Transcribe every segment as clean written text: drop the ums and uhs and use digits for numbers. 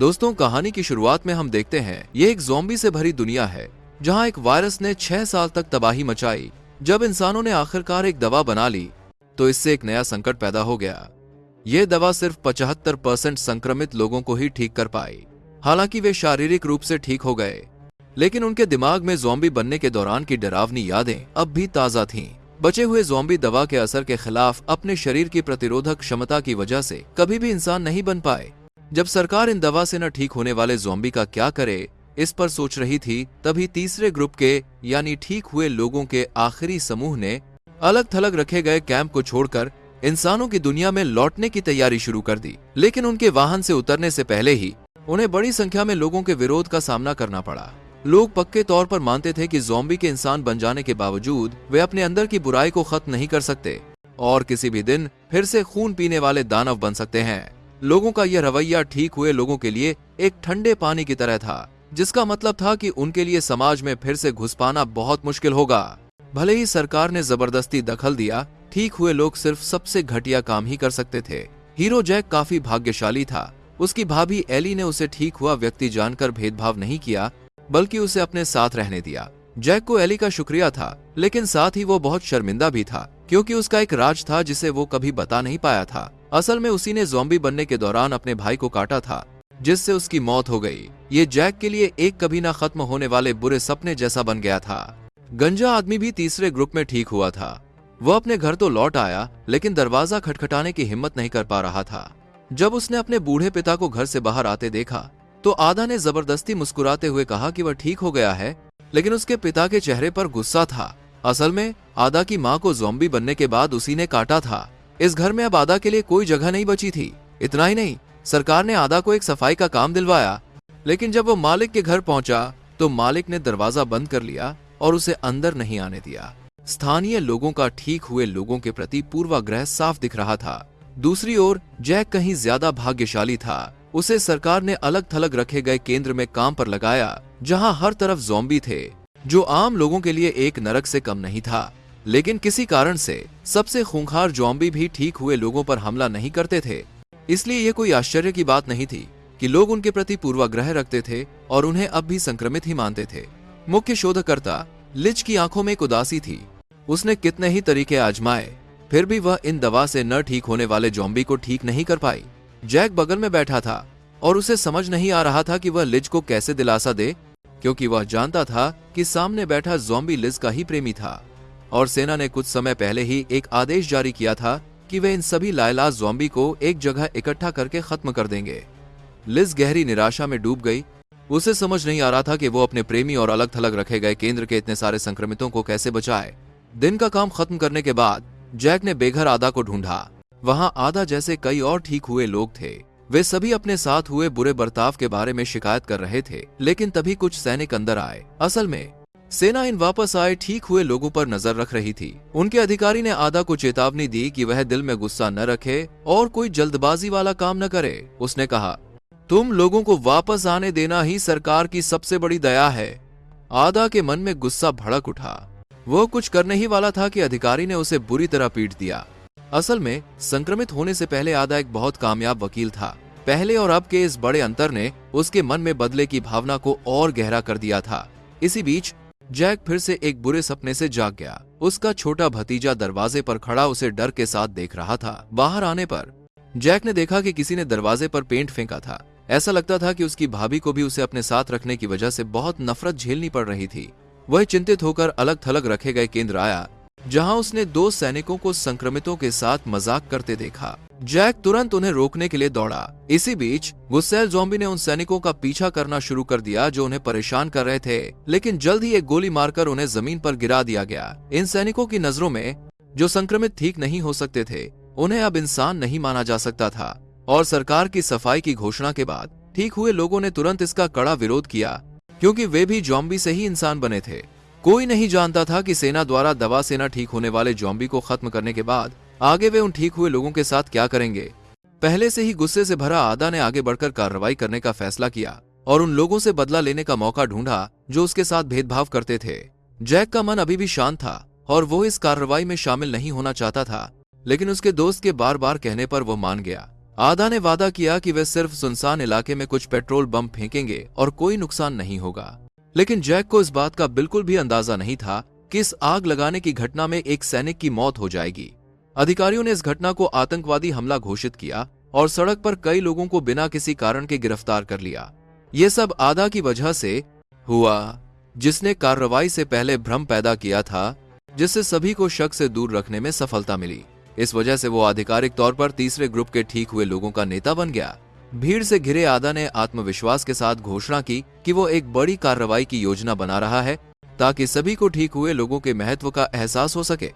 दोस्तों, कहानी की शुरुआत में हम देखते हैं ये एक ज़ॉम्बी से भरी दुनिया है जहां एक वायरस ने 6 साल तक तबाही मचाई। जब इंसानों ने आखिरकार एक दवा बना ली तो इससे एक नया संकट पैदा हो गया। ये दवा सिर्फ 75% संक्रमित लोगों को ही ठीक कर पाई। हालांकि वे शारीरिक रूप से ठीक हो गए, लेकिन उनके दिमाग में ज़ॉम्बी बनने के दौरान की डरावनी यादें अब भी ताजा थीं। बचे हुए ज़ॉम्बी दवा के असर के खिलाफ अपने शरीर की प्रतिरोधक क्षमता की वजह से कभी भी इंसान नहीं बन पाए। जब सरकार इन दवा से न ठीक होने वाले ज़ॉम्बी का क्या करे इस पर सोच रही थी, तभी तीसरे ग्रुप के यानी ठीक हुए लोगों के आखिरी समूह ने अलग थलग रखे गए कैंप को छोड़कर इंसानों की दुनिया में लौटने की तैयारी शुरू कर दी। लेकिन उनके वाहन से उतरने से पहले ही उन्हें बड़ी संख्या में लोगों के विरोध का सामना करना पड़ा। लोग पक्के तौर पर मानते थे कि ज़ॉम्बी के इंसान बन जाने के बावजूद वे अपने अंदर की बुराई को खत्म नहीं कर सकते और किसी भी दिन फिर से खून पीने वाले दानव बन सकते हैं। लोगों का यह रवैया ठीक हुए लोगों के लिए एक ठंडे पानी की तरह था, जिसका मतलब था कि उनके लिए समाज में फिर से घुस पाना बहुत मुश्किल होगा। भले ही सरकार ने जबरदस्ती दखल दिया, ठीक हुए लोग सिर्फ सबसे घटिया काम ही कर सकते थे। हीरो जैक काफी भाग्यशाली था। उसकी भाभी एली ने उसे ठीक हुआ व्यक्ति जानकर भेदभाव नहीं किया, बल्कि उसे अपने साथ रहने दिया। जैक को एली का शुक्रिया था, लेकिन साथ ही वो बहुत शर्मिंदा भी था, क्योंकि उसका एक राज था जिसे वो कभी बता नहीं पाया था। असल में उसी ने ज़ॉम्बी बनने के दौरान अपने भाई को काटा था, जिससे उसकी मौत हो गई। ये जैक के लिए एक कभी ना खत्म होने वाले बुरे सपने जैसा बन गया था। गंजा आदमी भी तीसरे ग्रुप में ठीक हुआ था। वो अपने घर तो लौट आया, लेकिन दरवाजा खटखटाने की हिम्मत नहीं कर पा रहा था। जब उसने अपने बूढ़े पिता को घर से बाहर आते देखा तो आदा ने जबरदस्ती मुस्कुराते हुए कहा कि वह ठीक हो गया है, लेकिन उसके पिता के चेहरे पर गुस्सा था। असल में आदा की माँ को ज़ॉम्बी बनने के बाद उसी ने काटा था। इस घर में अब आदा के लिए कोई जगह नहीं बची थी। इतना ही नहीं, सरकार ने आदा को एक सफाई का काम दिलवाया, लेकिन जब वो मालिक के घर पहुंचा तो मालिक ने दरवाजा बंद कर लिया और उसे अंदर नहीं आने दिया। स्थानीय लोगों का ठीक हुए लोगों के प्रति पूर्वाग्रह साफ दिख रहा था। दूसरी ओर जैक कहीं ज्यादा भाग्यशाली था। उसे सरकार ने अलग थलग रखे गए केंद्र में काम पर लगाया, जहां हर तरफ ज़ॉम्बी थे, जो आम लोगों के लिए एक नरक से कम नहीं था। लेकिन किसी कारण से सबसे खूंखार ज़ॉम्बी भी ठीक हुए लोगों पर हमला नहीं करते थे। इसलिए ये कोई आश्चर्य की बात नहीं थी कि लोग उनके प्रति पूर्वाग्रह रखते थे और उन्हें अब भी संक्रमित ही मानते थे। मुख्य शोधकर्ता लिच की आंखों में एक उदासी थी। उसने कितने ही तरीके आजमाए, फिर भी वह इन दवा से न ठीक होने वाले ज़ॉम्बी को ठीक नहीं कर पाई। जैक बगल में बैठा था और उसे समझ नहीं आ रहा था कि वह लिज को कैसे दिलासा दे, क्योंकि वह जानता था कि सामने बैठा ज़ॉम्बी लिज का ही प्रेमी था और सेना ने कुछ समय पहले ही एक आदेश जारी किया था कि वे इन सभी लाइलाज ज़ॉम्बी को एक जगह इकट्ठा करके खत्म कर देंगे। लिज गहरी निराशा में डूब गई। उसे समझ नहीं आ रहा था कि वो अपने प्रेमी और अलग थलग रखे गए केंद्र के इतने सारे संक्रमितों को कैसे बचाए। दिन का काम खत्म करने के बाद जैक ने बेघर आदा को ढूंढा। वहां आदा जैसे कई और ठीक हुए लोग थे। वे सभी अपने साथ हुए बुरे बर्ताव के बारे में शिकायत कर रहे थे, लेकिन तभी कुछ सैनिक अंदर आए। असल में सेना इन वापस आए ठीक हुए लोगों पर नजर रख रही थी। उनके अधिकारी ने आदा को चेतावनी दी कि वह दिल में गुस्सा न रखे और कोई जल्दबाजी वाला काम न करे। उसने कहा, तुम लोगों को वापस आने देना ही सरकार की सबसे बड़ी दया है। आदा के मन में गुस्सा भड़क उठा। वो कुछ करने ही वाला था कि अधिकारी ने उसे बुरी तरह पीट दिया। असल में संक्रमित होने से पहले आदा एक बहुत कामयाब वकील था। पहले और अब के इस बड़े अंतर ने उसके मन में बदले की भावना को और गहरा कर दिया था। इसी बीच जैक फिर से एक बुरे सपने से जाग गया। उसका छोटा भतीजा दरवाजे पर खड़ा उसे डर के साथ देख रहा था। बाहर आने पर जैक ने देखा कि किसी ने दरवाजे पर पेंट फेंका था। ऐसा लगता था कि उसकी भाभी को भी उसे अपने साथ रखने की वजह से बहुत नफरत झेलनी पड़ रही थी। वह चिंतित होकर अलग थलग रखे गए केंद्र आया, जहां उसने 2 सैनिकों को संक्रमितों के साथ मजाक करते देखा। जैक तुरंत उन्हें रोकने के लिए दौड़ा। इसी बीच गुस्सैल ज़ॉम्बी ने उन सैनिकों का पीछा करना शुरू कर दिया जो उन्हें परेशान कर रहे थे, लेकिन जल्द ही एक गोली मारकर उन्हें जमीन पर गिरा दिया गया। इन सैनिकों की नजरों में जो संक्रमित ठीक नहीं हो सकते थे, उन्हें अब इंसान नहीं माना जा सकता था और सरकार की सफाई की घोषणा के बाद ठीक हुए लोगों ने तुरंत इसका कड़ा विरोध किया, क्योंकि वे भी ज़ॉम्बी से ही इंसान बने थे। कोई नहीं जानता था कि सेना द्वारा दवा से न ठीक होने वाले ज़ॉम्बी को खत्म करने के बाद आगे वे उन ठीक हुए लोगों के साथ क्या करेंगे। पहले से ही गुस्से से भरा आदा ने आगे बढ़कर कार्रवाई करने का फैसला किया और उन लोगों से बदला लेने का मौका ढूंढा जो उसके साथ भेदभाव करते थे। जैक का मन अभी भी शांत था और वो इस कार्रवाई में शामिल नहीं होना चाहता था, लेकिन उसके दोस्त के बार बार कहने पर वो मान गया। आदा ने वादा किया कि वे सिर्फ सुनसान इलाके में कुछ पेट्रोल बम फेंकेंगे और कोई नुकसान नहीं होगा। लेकिन जैक को इस बात का बिल्कुल भी अंदाजा नहीं था कि इस आग लगाने की घटना में एक सैनिक की मौत हो जाएगी। अधिकारियों ने इस घटना को आतंकवादी हमला घोषित किया और सड़क पर कई लोगों को बिना किसी कारण के गिरफ्तार कर लिया। ये सब आदा की वजह से हुआ, जिसने कार्रवाई से पहले भ्रम पैदा किया था, जिससे सभी को शक से दूर रखने में सफलता मिली। इस वजह से वो आधिकारिक तौर पर तीसरे ग्रुप के ठीक हुए लोगों का नेता बन गया। भीड़ से घिरे आदा ने आत्मविश्वास के साथ घोषणा की कि वो एक बड़ी कार्रवाई की योजना बना रहा है ताकि सभी को ठीक हुए लोगों के महत्व का एहसास हो सके।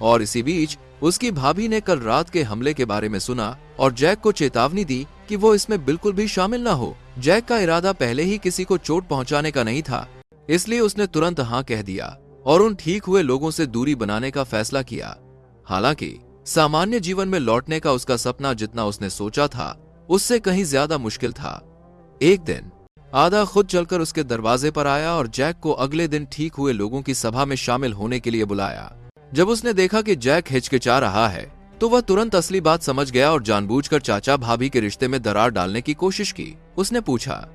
और इसी बीच उसकी भाभी ने कल रात के हमले के बारे में सुना और जैक को चेतावनी दी कि वो इसमें बिल्कुल भी शामिल ना हो। जैक का इरादा पहले ही किसी को चोट पहुंचाने का नहीं था, इसलिए उसने तुरंत हाँ कह दिया और उन ठीक हुए लोगों से दूरी बनाने का फैसला किया। हालांकि सामान्य जीवन में लौटने का उसका सपना जितना उसने सोचा था उससे कहीं ज्यादा मुश्किल था। एक दिन आदा खुद चलकर उसके दरवाजे पर आया और जैक को अगले दिन ठीक हुए लोगों की सभा में शामिल होने के लिए बुलाया। जब उसने देखा कि जैक हिचकिचा रहा है तो वह तुरंत असली बात समझ गया और जानबूझकर चाचा भाभी के रिश्ते में दरार डालने की कोशिश की। उसने पूछा,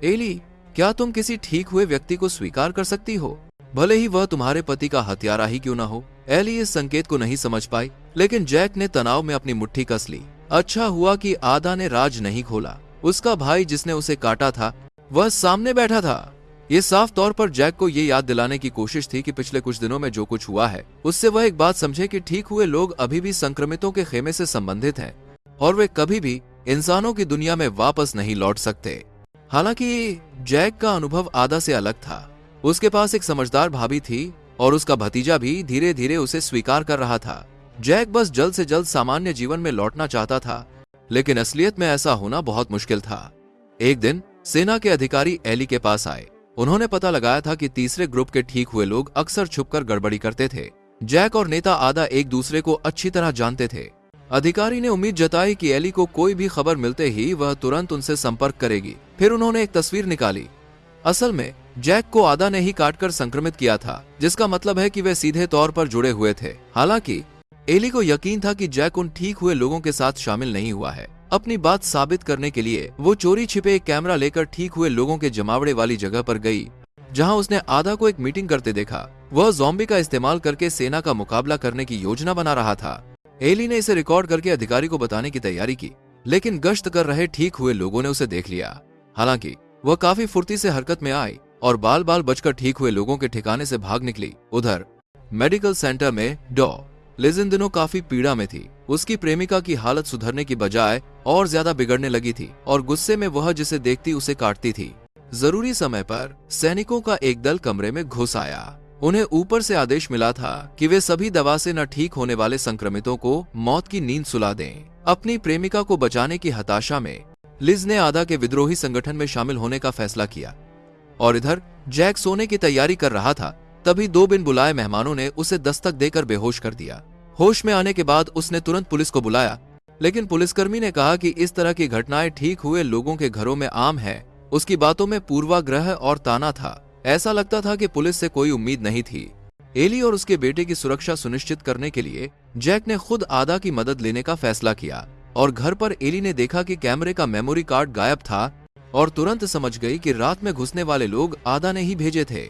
एली, क्या तुम किसी ठीक हुए व्यक्ति को स्वीकार कर सकती हो, भले ही वह तुम्हारे पति का हत्यारा ही क्यों ना हो? एली इस संकेत को नहीं समझ पाई, लेकिन जैक ने तनाव में अपनी मुट्ठी कस ली। अच्छा हुआ कि आदा ने राज नहीं खोला। उसका भाई जिसने उसे काटा था वह सामने बैठा था। ये साफ तौर पर जैक को ये याद दिलाने की कोशिश थी कि पिछले कुछ दिनों में जो कुछ हुआ है उससे वह एक बात समझे कि ठीक हुए लोग अभी भी संक्रमितों के खेमे से संबंधित हैं और वे कभी भी इंसानों की दुनिया में वापस नहीं लौट सकते। हालांकि जैक का अनुभव आदा से अलग था। उसके पास एक समझदार भाभी थी और उसका भतीजा भी धीरे धीरे उसे स्वीकार कर रहा था। जैक बस जल्द से जल्द सामान्य जीवन में लौटना चाहता था, लेकिन असलियत में ऐसा होना बहुत मुश्किल था। एक दिन सेना के अधिकारी एली के पास आए। उन्होंने पता लगाया था कि तीसरे ग्रुप के ठीक हुए लोग अक्सर छुपकर गड़बड़ी करते थे। जैक और नेता आदा एक दूसरे को अच्छी तरह जानते थे। अधिकारी ने उम्मीद जताई कि एली को कोई भी खबर मिलते ही वह तुरंत उनसे संपर्क करेगी। फिर उन्होंने एक तस्वीर निकाली। असल में जैक को आदा ने ही काटकर संक्रमित किया था, जिसका मतलब है कि वे सीधे तौर पर जुड़े हुए थे। हालांकि एली को यकीन था कि जैक उन ठीक हुए लोगों के साथ शामिल नहीं हुआ है। अपनी बात साबित करने के लिए वो चोरी छिपे एक कैमरा लेकर ठीक हुए लोगों के जमावड़े वाली जगह पर गई, जहां उसने आदा को एक मीटिंग करते देखा। वह ज़ॉम्बी का इस्तेमाल करके सेना का मुकाबला करने की योजना बना रहा था। एली ने इसे रिकॉर्ड करके अधिकारी को बताने की तैयारी की, लेकिन गश्त कर रहे ठीक हुए लोगों ने उसे देख लिया। हालांकि वह काफी फुर्ती से हरकत में आई और बाल बाल बचकर ठीक हुए लोगों के ठिकाने से भाग निकली। उधर मेडिकल सेंटर में लिज इन दिनों काफी पीड़ा में थी। उसकी प्रेमिका की हालत सुधरने की बजाय और ज्यादा बिगड़ने लगी थी और गुस्से में वह जिसे देखती उसे काटती थी। जरूरी समय पर सैनिकों का एक दल कमरे में घुस आया। उन्हें ऊपर से आदेश मिला था कि वे सभी दवा से न ठीक होने वाले संक्रमितों को मौत की नींद सुला दें। अपनी प्रेमिका को बचाने की हताशा में लिज ने आदा के विद्रोही संगठन में शामिल होने का फैसला किया। और इधर जैक सोने की तैयारी कर रहा था, तभी दो बिन बुलाए मेहमानों ने उसे दस्तक देकर बेहोश कर दिया। होश में आने के बाद उसने तुरंत पुलिस को बुलाया, लेकिन पुलिसकर्मी ने कहा कि इस तरह की घटनाएं ठीक हुए लोगों के घरों में आम है। उसकी बातों में पूर्वाग्रह और ताना था। ऐसा लगता था कि पुलिस से कोई उम्मीद नहीं थी। एली और उसके बेटे की सुरक्षा सुनिश्चित करने के लिए जैक ने खुद आदा की मदद लेने का फैसला किया और घर पर एली ने देखा कि कैमरे का मेमोरी कार्ड गायब था और तुरंत समझ गई कि रात में घुसने वाले लोग आदा ने ही भेजे थे।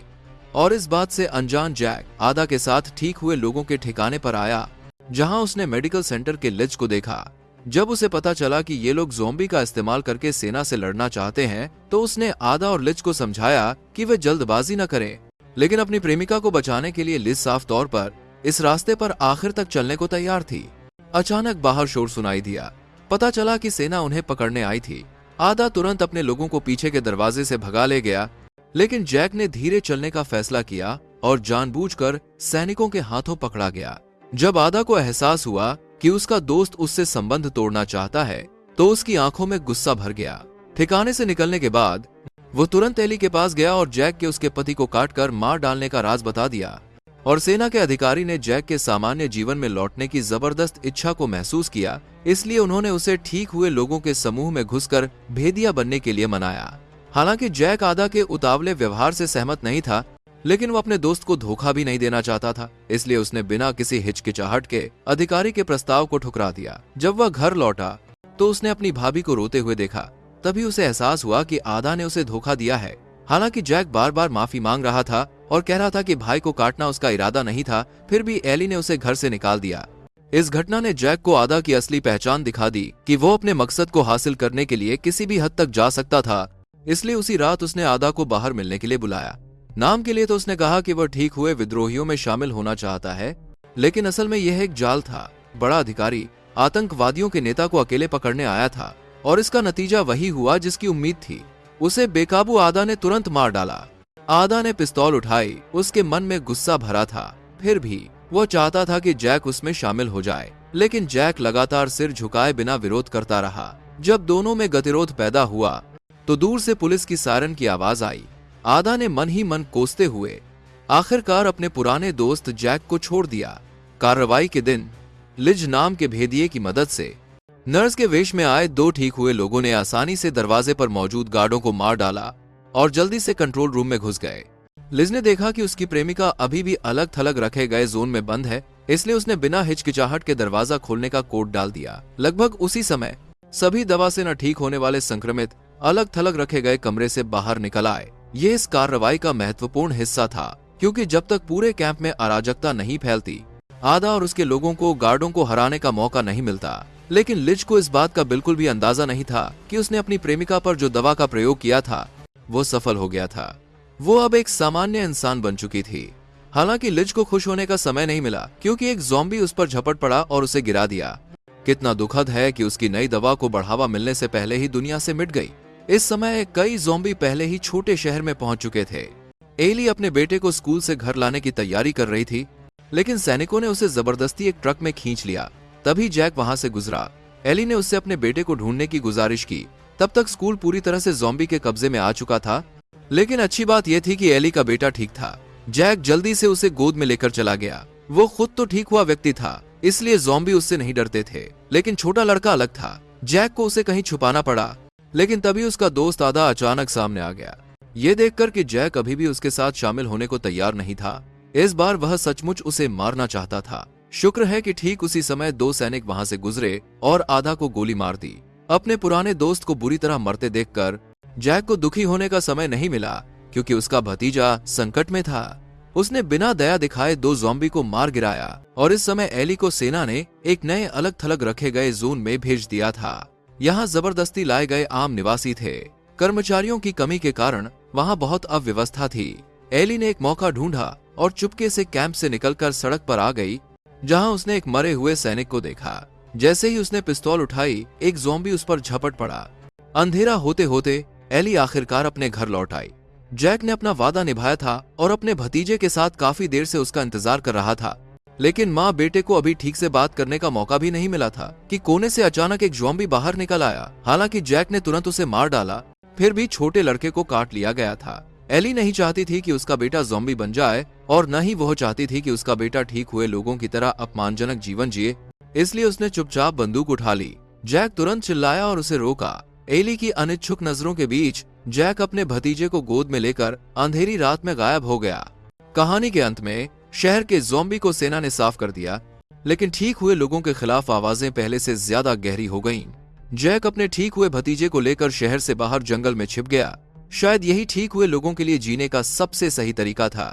और इस बात से अनजान जैक आदा के साथ ठीक हुए लोगों के ठिकाने पर आया, जहां उसने मेडिकल सेंटर के लिज को देखा। जब उसे पता चला कि ये लोग ज़ॉम्बी का इस्तेमाल करके सेना से लड़ना चाहते हैं, तो उसने आदा और लिज को समझाया कि वे जल्दबाजी न करें। लेकिन अपनी प्रेमिका को बचाने के लिए लिज साफ तौर पर इस रास्ते पर आखिर तक चलने को तैयार थी। अचानक बाहर शोर सुनाई दिया। पता चला कि सेना उन्हें पकड़ने आई थी। आदा तुरंत अपने लोगों को पीछे के दरवाजे से भगा ले गया, लेकिन जैक ने धीरे चलने का फैसला किया और जानबूझकर सैनिकों के हाथों पकड़ा गया। जब आदा को एहसास हुआ कि उसका दोस्त उससे संबंध तोड़ना चाहता है, तो उसकी आंखों में गुस्सा भर गया। ठिकाने से निकलने के बाद वो तुरंत एली के पास गया और जैक के उसके पति को काटकर मार डालने का राज बता दिया। और सेना के अधिकारी ने जैक के सामान्य जीवन में लौटने की जबरदस्त इच्छा को महसूस किया, इसलिए उन्होंने उसे ठीक हुए लोगों के समूह में घुसकर भेदिया बनने के लिए मनाया। हालांकि जैक आदा के उतावले व्यवहार से सहमत नहीं था, लेकिन वो अपने दोस्त को धोखा भी नहीं देना चाहता था, इसलिए उसने बिना किसी हिचकिचाहट के अधिकारी के प्रस्ताव को ठुकरा दिया। जब वह घर लौटा तो उसने अपनी भाभी को रोते हुए देखा। तभी उसे एहसास हुआ कि आदा ने उसे धोखा दिया है। हालांकि जैक बार बार माफी मांग रहा था और कह रहा था कि भाई को काटना उसका इरादा नहीं था, फिर भी एली ने उसे घर से निकाल दिया। इस घटना ने जैक को आदा की असली पहचान दिखा दी कि वो अपने मकसद को हासिल करने के लिए किसी भी हद तक जा सकता था। इसलिए उसी रात उसने आदा को बाहर मिलने के लिए बुलाया। नाम के लिए तो उसने कहा कि वह ठीक हुए विद्रोहियों में शामिल होना चाहता है, लेकिन असल में यह एक जाल था। बड़ा अधिकारी आतंकवादियों के नेता को अकेले पकड़ने आया था और इसका नतीजा वही हुआ जिसकी उम्मीद थी। उसे बेकाबू आदा ने तुरंत मार डाला। आदा ने पिस्तौल उठाई। उसके मन में गुस्सा भरा था, फिर भी वो चाहता था कि जैक उसमें शामिल हो जाए, लेकिन जैक लगातार सिर झुकाए बिना विरोध करता रहा। जब दोनों में गतिरोध पैदा हुआ तो दूर से पुलिस की सायरन की आवाज आई। आदा ने मन ही मन कोसते हुए आखिरकार अपने पुराने दोस्त जैक को छोड़ दिया। कार्रवाई के दिन लिज नाम के भेदिये की मदद से नर्स के वेश में आए दो ठीक हुए लोगों ने आसानी से दरवाजे पर मौजूद गार्डों को मार डाला और जल्दी से कंट्रोल रूम में घुस गए। लिज ने देखा कि उसकी प्रेमिका अभी भी अलग थलग रखे गए जोन में बंद है, इसलिए उसने बिना हिचकिचाहट के दरवाजा खोलने का कोड डाल दिया। लगभग उसी समय सभी दवा से न ठीक होने वाले संक्रमित अलग थलग रखे गए कमरे से बाहर निकल आए। ये इस कार्रवाई का महत्वपूर्ण हिस्सा था, क्योंकि जब तक पूरे कैंप में अराजकता नहीं फैलती, आदा और उसके लोगों को गार्डों को हराने का मौका नहीं मिलता। लेकिन लिज को इस बात का बिल्कुल भी अंदाजा नहीं था कि उसने अपनी प्रेमिका पर जो दवा का प्रयोग किया था वो सफल हो गया था। वो अब एक सामान्य इंसान बन चुकी थी। हालांकि लिज को खुश होने का समय नहीं मिला, क्योंकि एक ज़ॉम्बी उस पर झपट पड़ा और उसे गिरा दिया। कितना दुखद है कि उसकी नई दवा को बढ़ावा मिलने से पहले ही दुनिया से मिट गई। इस समय कई ज़ॉम्बी पहले ही छोटे शहर में पहुंच चुके थे। एली अपने बेटे को स्कूल से घर लाने की तैयारी कर रही थी, लेकिन सैनिकों ने उसे जबरदस्ती एक ट्रक में खींच लिया। तभी जैक वहां से गुजरा। एली ने उससे अपने बेटे को ढूंढने की गुजारिश की। तब तक स्कूल पूरी तरह से ज़ॉम्बी के कब्जे में आ चुका था, लेकिन अच्छी बात यह थी कि एली का बेटा ठीक था। जैक जल्दी से उसे गोद में लेकर चला गया। वो खुद तो ठीक हुआ व्यक्ति था, इसलिए ज़ॉम्बी उससे नहीं डरते थे, लेकिन छोटा लड़का अलग था। जैक को उसे कहीं छुपाना पड़ा, लेकिन तभी उसका दोस्त आदा अचानक सामने आ गया। ये देखकर कि जैक अभी भी उसके साथ शामिल होने को तैयार नहीं था, इस बार वह सचमुच उसे मारना चाहता था। शुक्र है कि ठीक उसी समय दो सैनिक वहां से गुजरे और आदा को गोली मार दी। अपने पुराने दोस्त को बुरी तरह मरते देखकर जैक को दुखी होने का समय नहीं मिला, क्योंकि उसका भतीजा संकट में था। उसने बिना दया दिखाए दो ज़ॉम्बी को मार गिराया और इस समय एली को सेना ने एक नए अलग थलग रखे गए जोन में भेज दिया था। यहाँ जबरदस्ती लाए गए आम निवासी थे। कर्मचारियों की कमी के कारण वहाँ बहुत अव्यवस्था थी। एली ने एक मौका ढूंढा और चुपके से कैंप से निकलकर सड़क पर आ गई, जहां उसने एक मरे हुए सैनिक को देखा। जैसे ही उसने पिस्तौल उठाई, एक ज़ॉम्बी उस पर झपट पड़ा। अंधेरा होते होते एली आखिरकार अपने घर लौट आई। जैक ने अपना वादा निभाया था और अपने भतीजे के साथ काफी देर से उसका इंतजार कर रहा था, लेकिन माँ बेटे को अभी ठीक से बात करने का मौका भी नहीं मिला था कि कोने से अचानक एक ज़ॉम्बी बाहर निकल आया। हालांकि जैक ने तुरंत उसे मार डाला, फिर भी छोटे लड़के को काट लिया गया था। एली नहीं चाहती थी कि उसका बेटा ज़ॉम्बी बन जाए, और न ही वह चाहती थी कि उसका बेटा ठीक हुए लोगों की तरह अपमानजनक जीवन जिए, इसलिए उसने चुपचाप बंदूक उठा ली। जैक तुरंत चिल्लाया और उसे रोका। एली की अनिच्छुक नजरों के बीच जैक अपने भतीजे को गोद में लेकर अंधेरी रात में गायब हो गया। कहानी के अंत में शहर के ज़ॉम्बी को सेना ने साफ कर दिया, लेकिन ठीक हुए लोगों के खिलाफ आवाजें पहले से ज्यादा गहरी हो गईं। जैक अपने ठीक हुए भतीजे को लेकर शहर से बाहर जंगल में छिप गया। शायद यही ठीक हुए लोगों के लिए जीने का सबसे सही तरीका था।